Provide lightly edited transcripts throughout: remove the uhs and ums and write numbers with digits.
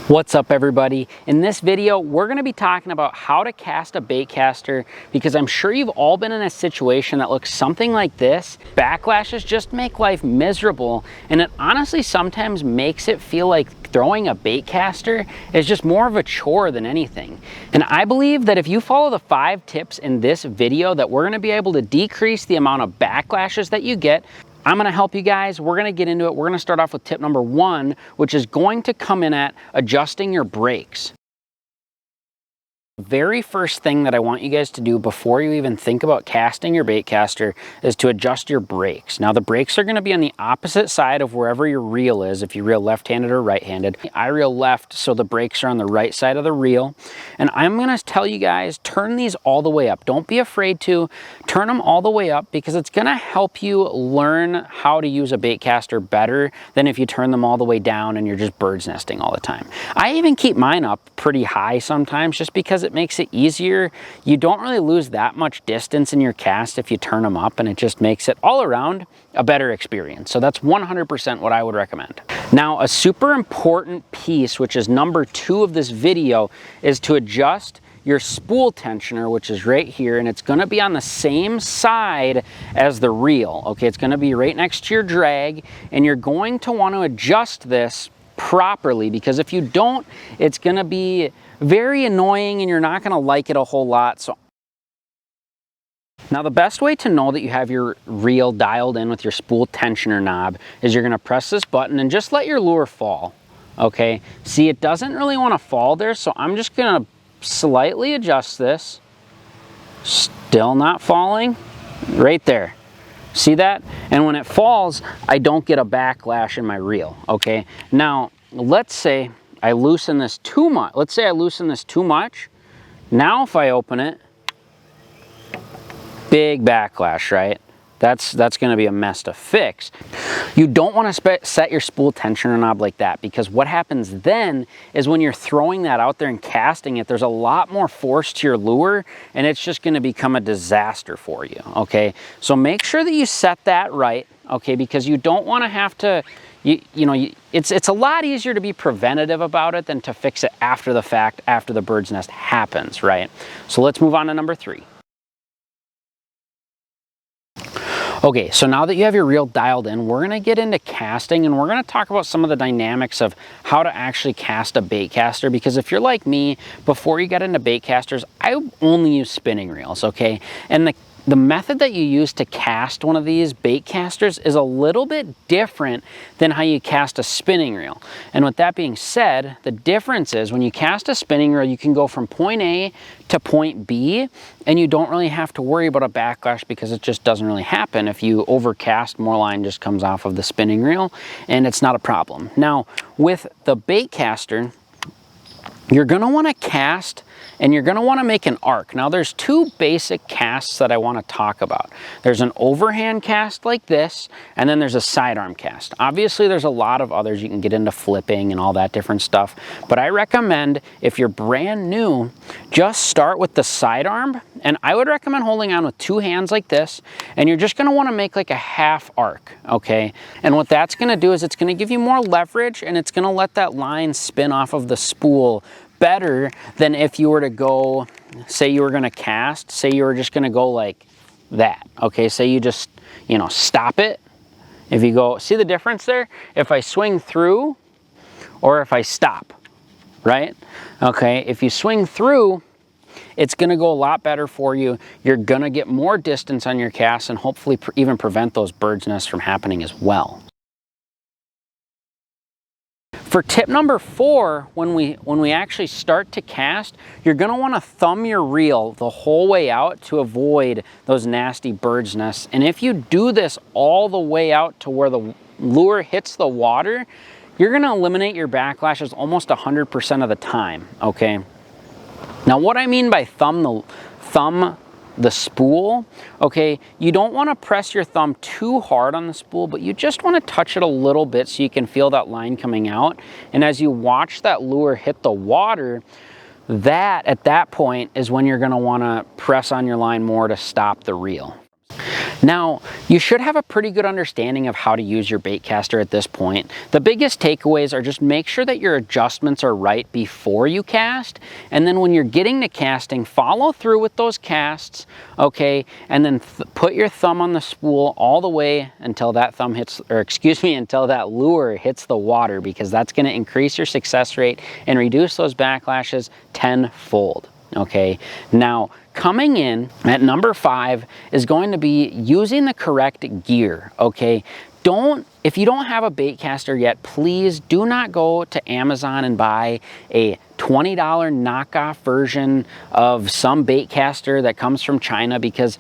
What's up, everybody? In this video, we're going to be talking about how to cast a baitcaster, because I'm sure you've all been in a situation that looks something like this. Backlashes just make life miserable, and it honestly sometimes makes it feel like throwing a baitcaster is just more of a chore than anything. And I believe that if you follow the 5 tips in this video, that we're going to be able to decrease the amount of backlashes that you get. I'm going to help you guys. We're going to get into it. We're going to start off with tip number 1, which is going to come in at adjusting your brakes. The very first thing that I want you guys to do before you even think about casting your baitcaster is to adjust your brakes. Now, the brakes are going to be on the opposite side of wherever your reel is, if you reel left-handed or right-handed. I reel left, so the brakes are on the right side of the reel. And I'm going to tell you guys, turn these all the way up. Don't be afraid to turn them all the way up, because it's going to help you learn how to use a baitcaster better than if you turn them all the way down and you're just bird's nesting all the time. I even keep mine up pretty high sometimes, just because it makes it easier. You don't really lose that much distance in your cast if you turn them up, and it just makes it all around a better experience. So that's 100% what I would recommend. Now, a super important piece, which is number 2 of this video, is to adjust your spool tensioner, which is right here, and it's going to be on the same side as the reel. Okay, it's going to be right next to your drag, and you're going to want to adjust this properly, because if you don't, it's going to be very annoying and you're not going to like it a whole lot. So now, the best way to know that you have your reel dialed in with your spool tensioner knob is you're going to press this button and just let your lure fall. Okay, see, it doesn't really want to fall there, so I'm just going to slightly adjust this. Still not falling. Right there. See that? And when it falls, I don't get a backlash in my reel. Okay, now let's say I loosen this too much. Let's say I loosen this too much. Now if I open it, big backlash, right? That's going to be a mess to fix. You don't want to set your spool tensioner knob like that, because what happens then is when you're throwing that out there and casting it, there's a lot more force to your lure, and it's just going to become a disaster for you. Okay, so make sure that you set that right. Okay, because you don't want to have to, it's a lot easier to be preventative about it than to fix it after the fact, after the bird's nest happens, right? So let's move on to number 3. Okay, so now that you have your reel dialed in, we're going to get into casting, and we're going to talk about some of the dynamics of how to actually cast a baitcaster. Because if you're like me, before you got into baitcasters, I only use spinning reels, okay? And the method that you use to cast one of these baitcasters is a little bit different than how you cast a spinning reel. And with that being said, the difference is when you cast a spinning reel, you can go from point A to point B, and you don't really have to worry about a backlash, because it just doesn't really happen. If you overcast, more line just comes off of the spinning reel, and it's not a problem. Now, with the baitcaster, you're going to want to cast, and you're going to want to make an arc. Now, there's 2 basic casts that I want to talk about. There's an overhand cast like this, and then there's a sidearm cast. Obviously, there's a lot of others. You can get into flipping and all that different stuff. But I recommend, if you're brand new, just start with the sidearm. And I would recommend holding on with 2 hands like this, and you're just going to want to make like a half arc, okay? And what that's going to do is it's going to give you more leverage, and it's going to let that line spin off of the spool better than if you were to go, say you were going to cast, say you were just going to go like that, okay? Say you just, stop it. If you go, see the difference there? If I swing through or if I stop, right? Okay, if you swing through, it's going to go a lot better for you. You're going to get more distance on your cast, and hopefully even prevent those bird's nests from happening as well. For tip number 4, when we actually start to cast, you're going to want to thumb your reel the whole way out to avoid those nasty bird's nests. And if you do this all the way out to where the lure hits the water, you're going to eliminate your backlashes almost 100% of the time, okay? Now, what I mean by thumb the spool, okay, you don't want to press your thumb too hard on the spool, but you just want to touch it a little bit so you can feel that line coming out. And as you watch that lure hit the water, at that point is when you're going to want to press on your line more to stop the reel. Now, you should have a pretty good understanding of how to use your baitcaster at this point. The biggest takeaways are just make sure that your adjustments are right before you cast, and then when you're getting to casting, follow through with those casts, okay, and then put your thumb on the spool all the way until that thumb hits, or excuse me, until that lure hits the water, because that's going to increase your success rate and reduce those backlashes tenfold. Okay, now coming in at number 5 is going to be using the correct gear. Okay, if you don't have a baitcaster yet, please do not go to Amazon and buy a $20 knockoff version of some baitcaster that comes from China, because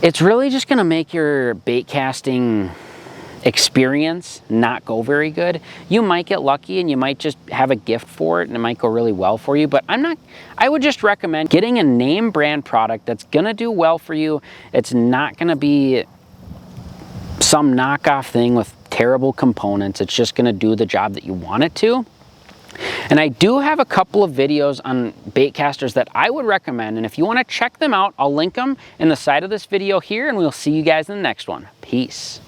it's really just going to make your baitcasting experience not go very good. You might get lucky and you might just have a gift for it and it might go really well for you, but I would just recommend getting a name brand product that's gonna do well for you. It's not gonna be some knockoff thing with terrible components. It's just gonna do the job that you want it to. And I do have a couple of videos on baitcasters that I would recommend, and if you want to check them out, I'll link them in the side of this video here, and we'll see you guys in the next one. Peace.